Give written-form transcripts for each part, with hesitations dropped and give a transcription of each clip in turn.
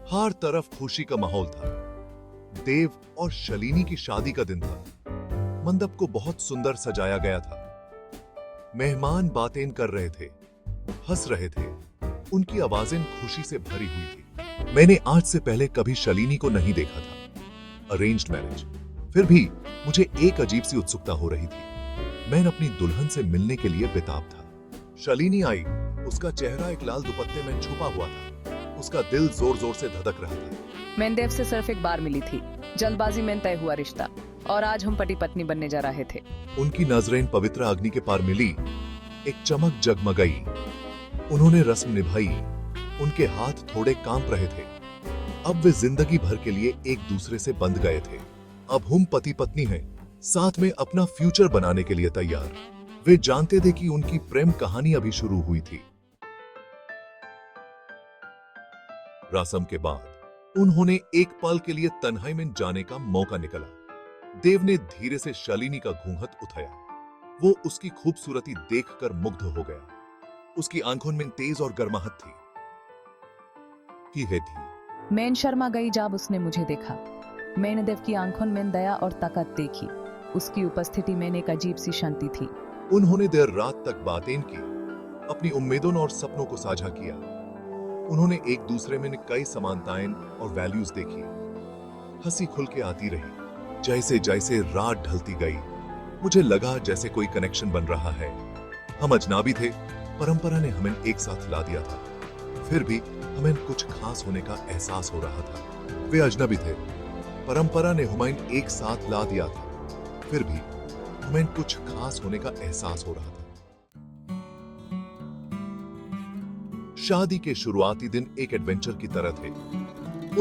हर तरफ खुशी का माहौल था। देव और शलिनी की शादी का दिन था। मंडप को बहुत सुंदर सजाया गया था। मेहमान बातें कर रहे थे, हंस रहे थे। उनकी आवाजें खुशी से भरी हुई थी। मैंने आज से पहले कभी शलिनी को नहीं देखा था। अरेंज्ड मैरिज, फिर भी मुझे एक अजीब सी उत्सुकता हो रही थी। मैं अपनी दुल्हन से मिलने के लिए बेताब था। शलिनी आई। उसका चेहरा एक लाल दुपट्टे में छुपा हुआ था। उसका दिल जोर जोर से धड़क रहा था। मैं देव से सिर्फ एक बार मिली थी। जल्दबाजी में तय हुआ रिश्ता, और आज हम पति पत्नी बनने जा रहे थे। उनकी नजरें पवित्र अग्नि के पार मिली। एक चमक जगमगाई। उन्होंने रस्म निभाई। उनके हाथ थोड़े कांप रहे थे। अब वे जिंदगी भर के लिए एक दूसरे से बंध गए थे। अब हम पति पत्नी हैं, साथ में अपना फ्यूचर बनाने के लिए तैयार। वे जानते थे कि उनकी प्रेम कहानी अभी शुरू हुई थी। रस्म के बाद उन्होंने एक पल के लिए तन्हाई में जाने का मौका निकाला। देव ने धीरे से शलिनी का घूंघट उठाया। वो उसकी खूबसूरती देखकर मुग्ध हो गया। उसकी आंखों में तेज और गर्माहट थी। मैं शर्मा गई जब उसने मुझे देखा। मैंने देव की आंखों में दया और ताकत देखी। उसकी उपस्थिति में एक अजीब सी शांति थी। उन्होंने देर रात तक बातें की, अपनी उम्मीदों और सपनों को साझा किया। उन्होंने एक दूसरे में कई समानताएं और वैल्यूज देखी। हंसी खुल के आती रही। जैसे जैसे रात ढलती गई, मुझे लगा जैसे कोई कनेक्शन बन रहा है। हम अजनबी थे, परंपरा ने हमें एक साथ ला दिया था। फिर भी हमें कुछ खास होने का एहसास हो रहा था। वे अजनबी थे, परंपरा ने हमें एक साथ ला दिया था। फिर भी हमें कुछ खास होने का एहसास हो रहा था। शादी के शुरुआती दिन एक एडवेंचर की तरह थे।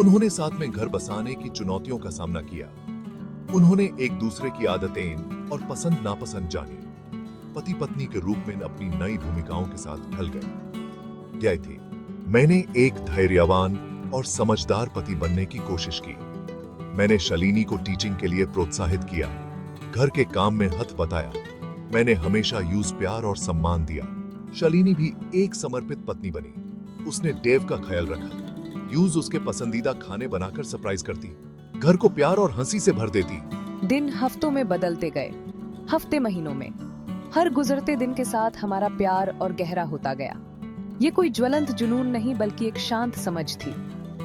उन्होंने साथ में घर बसाने की चुनौतियों का सामना किया। उन्होंने एक दूसरे की आदतें और पसंद नापसंद जानी। पति पत्नी के रूप में अपनी नई भूमिकाओं के साथ ढल गए थे। मैंने एक धैर्यवान और समझदार पति बनने की कोशिश की। मैंने शलिनी को टीचिंग के लिए प्रोत्साहित किया, घर के काम में हथ बटाया। मैंने हमेशा यूज प्यार और सम्मान दिया। शलिनी भी एक समर्पित पत्नी बनी। उसने देव का ख्याल रखा। यूज उसके पसंदीदा खाने बनाकर सरप्राइज करती, घर को प्यार और हंसी से भर देती। दिन हफ्तों में बदलते गए, हफ्ते महीनों में। हर गुजरते दिन के साथ हमारा प्यार और गहरा होता गया। ये कोई ज्वलंत जुनून नहीं, बल्कि एक शांत समझ थी।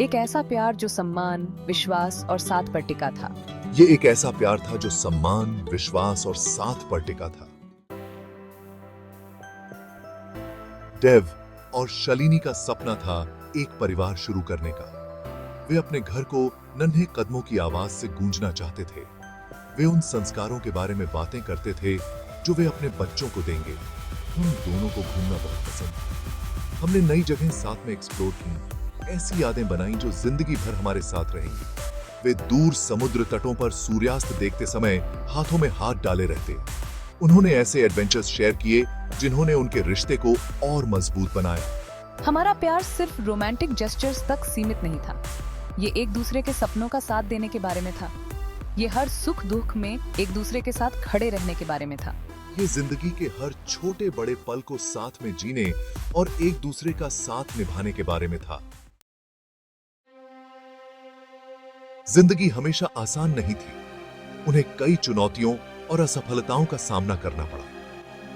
एक ऐसा प्यार जो सम्मान, विश्वास और साथ पर टिका था। ये एक ऐसा प्यार था जो सम्मान, विश्वास और साथ पर टिका था। देव और शलिनी का सपना था एक परिवार शुरू करने का। वे अपने घर को नन्हे कदमों की आवाज से गूंजना चाहते थे। वे उन संस्कारों के बारे में बातें करते थे जो वे अपने बच्चों को देंगे। हम दोनों को घूमना बहुत पसंद था। हमने नई जगह साथ में एक्सप्लोर की, ऐसी यादें बनाई जो जिंदगी भर हमारे साथ रहेंगी। वे दूर समुद्र तटों पर सूर्यास्त देखते समय हाथों में हाथ डाले रहते। उन्होंने ऐसे एडवेंचर्स शेयर किए जिन्होंने उनके रिश्ते को और मजबूत बनाया। हमारा प्यार सिर्फ रोमांटिक जेस्चर्स तक सीमित नहीं था। ये एक दूसरे के सपनों का साथ देने के बारे में था। ये हर सुख दुख में एक दूसरे के साथ खड़े रहने के बारे में था। ये जिंदगी के हर छोटे बड़े पल को साथ में जीने और एक दूसरे का साथ निभाने के बारे में था। जिंदगी हमेशा आसान नहीं थी। उन्हें कई चुनौतियों और असफलताओं का सामना करना पड़ा,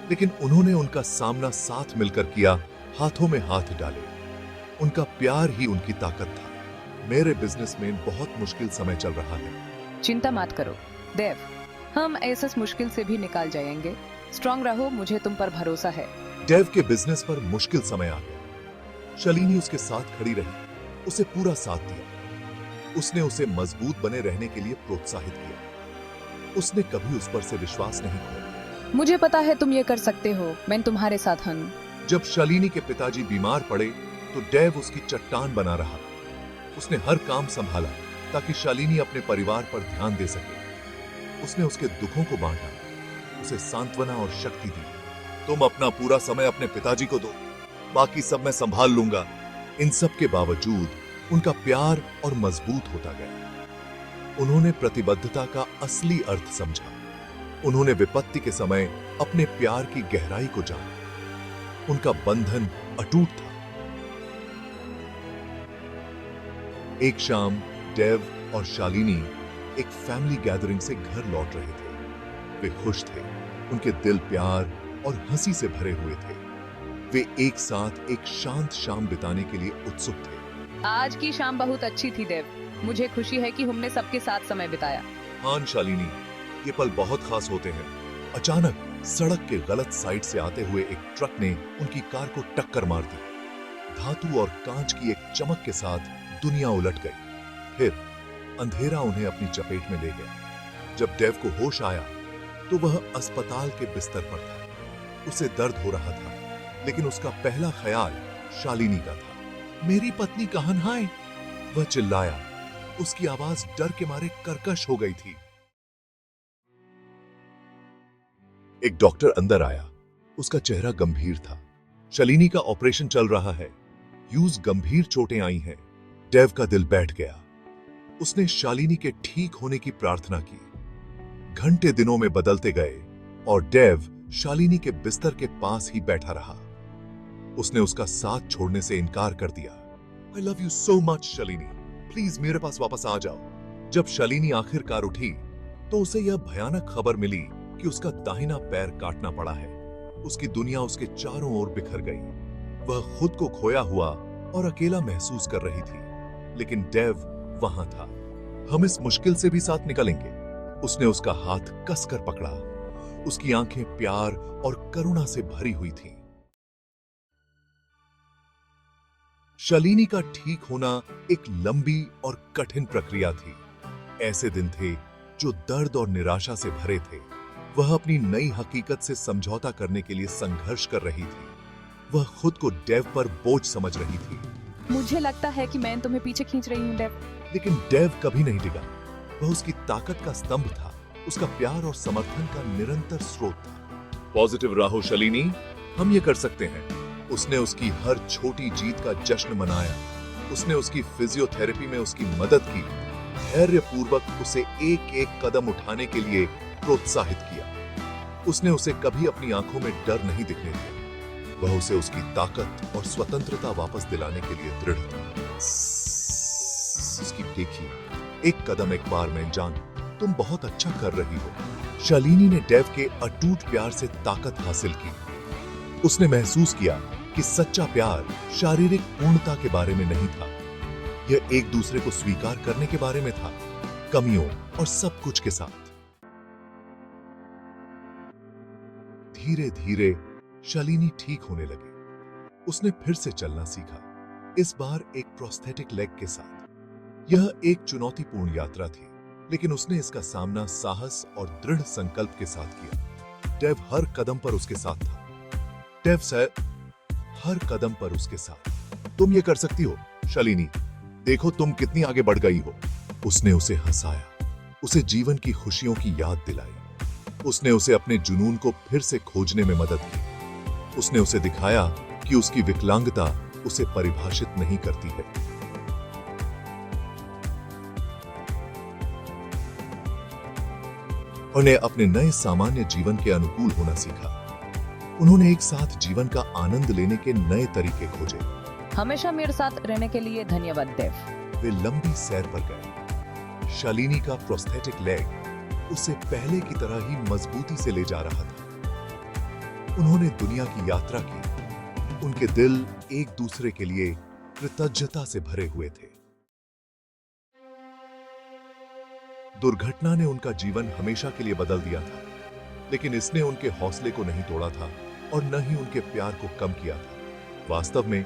लेकिन उन्होंने उनका सामना साथ मिलकर किया, हाथों में हाथ डाले। उनका प्यार ही उनकी ताकत था। मेरे बिजनेस में बहुत मुश्किल समय चल रहा है। चिंता मत करो देव, हम ऐसे मुश्किल से भी निकाल जाएंगे। स्ट्रांग रहो, मुझे तुम पर भरोसा है। देव के बिजनेस पर मुश्किल समय आ गया। शलिनी उसके साथ खड़ी रही, उसे पूरा साथ दिया। उसने उसे मजबूत बने रहने के लिए प्रोत्साहित किया। उसने कभी उस पर से विश्वास नहीं खोया। मुझे पता है तुम ये कर सकते हो, मैं तुम्हारे साथ हूं। जब शलिनी के पिताजी बीमार पड़े तो देव उसकी चट्टान बना रहा। उसने हर काम संभाला ताकि शलिनी अपने परिवार पर ध्यान दे सके। उसने उसके दुखों को बांटा, उसे सांत्वना और शक्ति दी। तुम अपना पूरा समय अपने पिताजी को दो, बाकी सब मैं संभाल लूंगा। इन सब के बावजूद उनका प्यार और मजबूत होता गया। उन्होंने प्रतिबद्धता का असली अर्थ समझा। उन्होंने विपत्ति के समय अपने प्यार की गहराई को जाना। उनका बंधन अटूट था। एक शाम डेव और शालिनी एक फैमिली गैदरिंग से घर लौट रहे थे। वे खुश थे, उनके दिल प्यार और हंसी से भरे हुए थे। वे एक साथ एक शांत शाम बिताने के लिए उत्सुक थे। आज की शाम बहुत अच्छी थी देव। मुझे खुशी है कि हमने सबके साथ समय बिताया। हाँ शालिनी, ये पल बहुत खास होते हैं। अचानक सड़क के गलत साइड से आते हुए एक ट्रक ने उनकी कार को टक्कर मार दी। धातु और कांच की एक चमक के साथ दुनिया उलट गई। फिर अंधेरा उन्हें अपनी चपेट में ले गया। जब डेव को होश आया तो वह अस्पताल के बिस्तर पर था। उसे दर्द हो रहा था, लेकिन उसका पहला ख्याल शालिनी का था। मेरी पत्नी कहां है? वह चिल्लाया। उसकी आवाज डर के मारे कर्कश हो गई थी। एक डॉक्टर अंदर आया। उसका चेहरा गंभीर था। शालिनी का ऑपरेशन चल रहा है। ह्यूज गंभीर चोटें आई हैं। डेव का दिल बैठ गया। उसने शालिनी के ठीक होने की प्रार्थना की। घंटे दिनों में बदलते गए और डेव शालिनी के बिस्तर के पास ही बैठा रहा। उसने उसका साथ छोड़ने से इनकार कर दिया। I love you so much Shalini, please मेरे पास वापस आ जाओ। जब शालिनी आखिरकार उठी तो उसे यह भयानक खबर मिली कि उसका दाहिना पैर काटना पड़ा है। उसकी दुनिया उसके चारों ओर बिखर गई। वह खुद को खोया हुआ और अकेला महसूस कर रही थी, लेकिन डेव वहां था। हम इस मुश्किल से भी साथ निकलेंगे। उसने उसका हाथ कसकर पकड़ा। उसकी आंखें प्यार और करुणा से भरी हुई थीं। शालिनी का ठीक होना एक लंबी और कठिन प्रक्रिया थी। ऐसे दिन थे जो दर्द और निराशा से भरे थे। वह अपनी नई हकीकत से समझौता करने के लिए संघर्ष कर रही थी। वह खुद को डेव पर बोझ समझ रही थी। मुझे लगता है कि मैं तुम्हें पीछे खींच रही हूँ डेव। लेकिन डेव कभी नहीं डिगा। वह उसकी ताकत का स्तंभ था, उसका प्यार और समर्थन का निरंतर स्रोत था। पॉजिटिव रहो शालिनी, हम ये कर सकते हैं। उसने उसकी हर छोटी जीत का जश्न मनाया। उसने उसकी फिजियोथेरेपी में उसकी मदद की, धैर्यपूर्वक उसे एक एक कदम उठाने के लिए प्रोत्साहित किया। उसने उसे कभी अपनी आंखों में डर नहीं दिखने दिया। वह उसे उसकी ताकत और स्वतंत्रता वापस दिलाने के लिए दृढ़ था। उसकी देखिए, एक कदम एक बार में जान, तुम बहुत अच्छा कर रही हो। शालिनी ने डेव के अटूट प्यार से ताकत हासिल की। उसने महसूस किया कि सच्चा प्यार शारीरिक पूर्णता के बारे में नहीं था। यह एक दूसरे को स्वीकार करने के बारे में था, कमियों और सब कुछ के साथ। धीरे धीरे शालिनी ठीक होने लगी। उसने फिर से चलना सीखा, इस बार एक प्रोस्थेटिक लेग के साथ। यह एक चुनौतीपूर्ण यात्रा थी, लेकिन उसने इसका सामना साहस और दृढ़ संकल्प के साथ किया। डेव हर कदम पर उसके साथ था। डेव हर कदम पर उसके साथ। तुम ये कर सकती हो शालिनी, देखो तुम कितनी आगे बढ़ गई हो। उसने उसे हंसाया, उसे जीवन की खुशियों की याद दिलाई। उसने उसे अपने जुनून को फिर से खोजने में मदद की। उसने उसे दिखाया कि उसकी विकलांगता उसे परिभाषित नहीं करती है। उन्हें अपने नए सामान्य जीवन के अनुकूल होना सीखा। उन्होंने एक साथ जीवन का आनंद लेने के नए तरीके खोजे। हमेशा मेरे साथ रहने के लिए धन्यवाद देव। वे लंबी सैर पर गए। शालिनी का प्रोस्थेटिक लेग उसे पहले की तरह ही मजबूती से ले जा रहा था। उन्होंने दुनिया की यात्रा की। उनके दिल एक दूसरे के लिए कृतज्ञता से भरे हुए थे। दुर्घटना ने उनका जीवन हमेशा के लिए बदल दिया था, लेकिन इसने उनके हौसले को नहीं तोड़ा था और न ही उनके प्यार को कम किया था। वास्तव में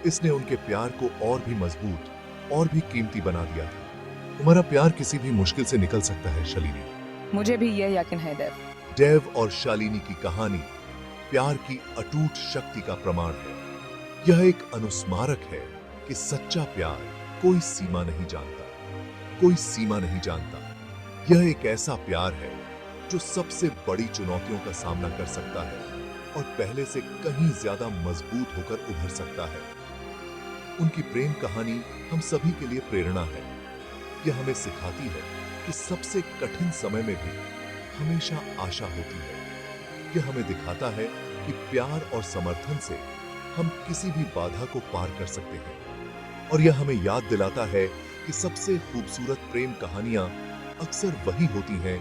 इसने उनके प्यार को और भी मजबूत और भी कीमती बना दिया था। तुम्हारा प्यार किसी भी मुश्किल से निकल सकता है शालिनी। मुझे भी यह यकीन है देव। डेव और शालिनी की कहानी प्यार की अटूट शक्ति का प्रमाण है। यह एक अनुस्मारक है कि सच्चा प्यार कोई सीमा नहीं जानता, कोई सीमा नहीं जानता। यह एक ऐसा प्यार है जो सबसे बड़ी चुनौतियों का सामना कर सकता है और पहले से कहीं ज्यादा मजबूत होकर उभर सकता है। उनकी प्रेम कहानी हम सभी के लिए प्रेरणा है। यह हमें सिखाती है कि सबसे कठिन समय में भी हमेशा आशा होती है। यह हमें दिखाता है कि प्यार और समर्थन से हम किसी भी बाधा को पार कर सकते हैं। और यह हमें याद दिलाता है कि सबसे खूबसूरत प्रेम कहानियां अक्सर वही होती हैं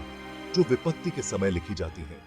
जो विपत्ति के समय लिखी जाती हैं।